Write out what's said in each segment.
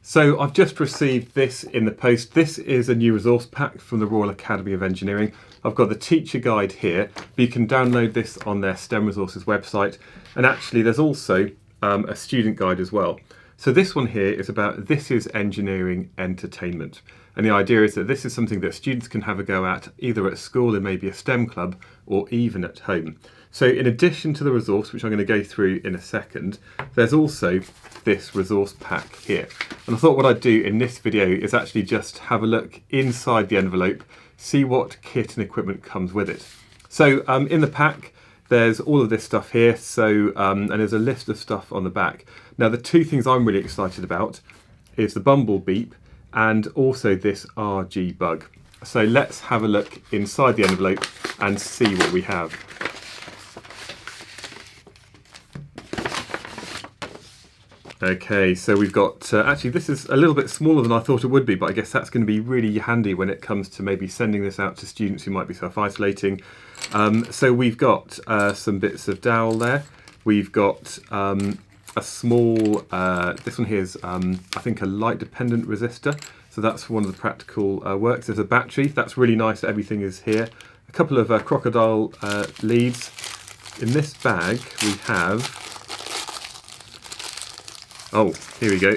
So I've just received this in the post. This is a new resource pack from the Royal Academy of Engineering. I've got the teacher guide here, but you can download this on their STEM Resources website. And actually there's also a student guide as well. So this one here is about This is Engineering Entertainment. And the idea is that this is something that students can have a go at either at school in maybe a STEM club or even at home. So in addition to the resource, which I'm going to go through in a second, there's also this resource pack here. And I thought what I'd do in this video is actually just have a look inside the envelope, see what kit and equipment comes with it. So in the pack, there's all of this stuff here, and there's a list of stuff on the back. Now the two things I'm really excited about is the Bumble beep and also this Rgb Bug. So let's have a look inside the envelope and see what we have. Okay, so we've got, actually this is a little bit smaller than I thought it would be, but I guess that's going to be really handy when it comes to maybe sending this out to students who might be self-isolating. So we've got some bits of dowel there. We've got a small, this one here is I think a light dependent resistor. So that's one of the practical works. There's a battery, that's really nice that everything is here. A couple of crocodile leads. In this bag we have, oh, here we go,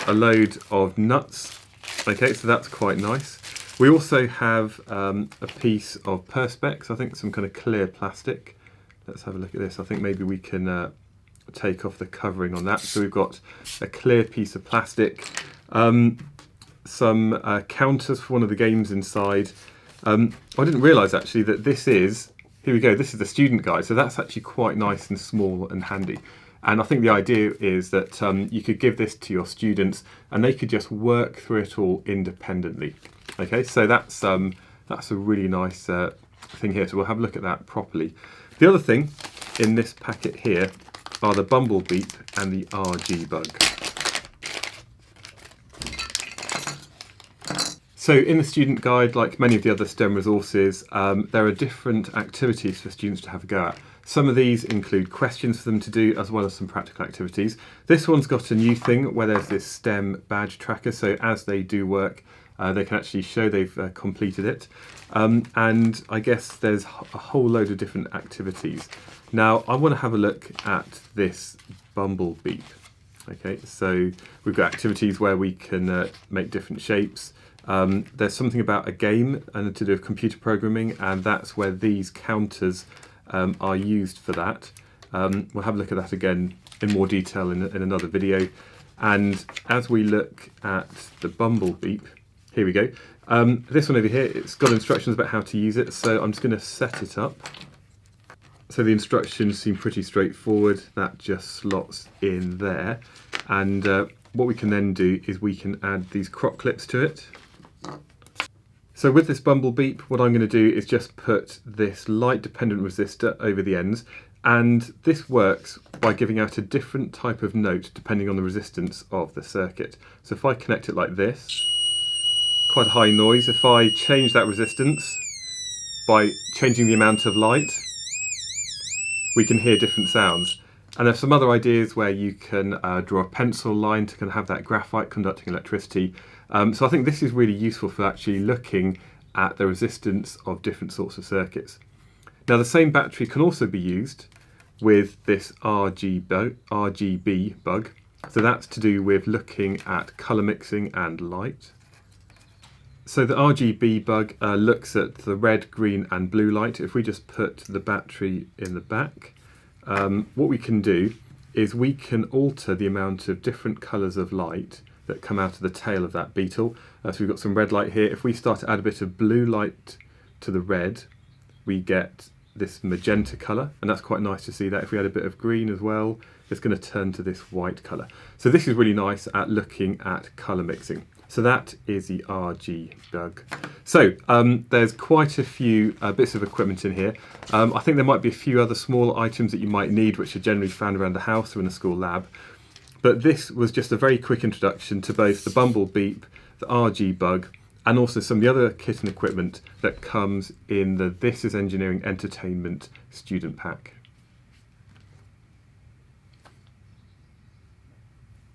a load of nuts. Okay, so that's quite nice. We also have a piece of perspex, I think some kind of clear plastic. Let's have a look at this. I think maybe we can take off the covering on that. So we've got a clear piece of plastic, some counters for one of the games inside. I didn't realise actually that this is, here we go, this is the student guide. So that's actually quite nice and small and handy. And I think the idea is that you could give this to your students and they could just work through it all independently. Okay, so that's a really nice thing here. So we'll have a look at that properly. The other thing in this packet here are the Bumble beep and the Rgb Bug. So in the student guide, like many of the other STEM resources, there are different activities for students to have a go at. Some of these include questions for them to do, as well as some practical activities. This one's got a new thing where there's this STEM badge tracker, so as they do work, they can actually show they've completed it. And I guess there's a whole load of different activities. Now, I want to have a look at this Bumble beep. Okay, so we've got activities where we can make different shapes. There's something about a game and to do with computer programming, and that's where these counters are used for that. We'll have a look at that again in more detail in another video. And as we look at the Bumble beep, here we go. This one over here, it's got instructions about how to use it, so I'm just going to set it up. So the instructions seem pretty straightforward. That just slots in there. And what we can then do is we can add these crop clips to it. So with this Bumble beep, what I'm going to do is just put this light dependent resistor over the ends, and this works by giving out a different type of note depending on the resistance of the circuit. So if I connect it like this, quite a high noise. If I change that resistance by changing the amount of light, we can hear different sounds. And there's some other ideas where you can draw a pencil line to kind of have that graphite conducting electricity. So I think this is really useful for actually looking at the resistance of different sorts of circuits. Now the same battery can also be used with this Rgb Bug. So that's to do with looking at colour mixing and light. So the Rgb Bug looks at the red, green and blue light. If we just put the battery in the back, what we can do is we can alter the amount of different colours of light that come out of the tail of that beetle. So we've got some red light here. If we start to add a bit of blue light to the red, we get this magenta colour, and that's quite nice to see that. If we add a bit of green as well, it's going to turn to this white colour. So this is really nice at looking at colour mixing. So that is the Rgb Bug. So there's quite a few bits of equipment in here. I think there might be a few other small items that you might need, which are generally found around the house or in a school lab. But this was just a very quick introduction to both the Bumble beep, the Rgb Bug, and also some of the other kit and equipment that comes in the This is Engineering Entertainment student pack.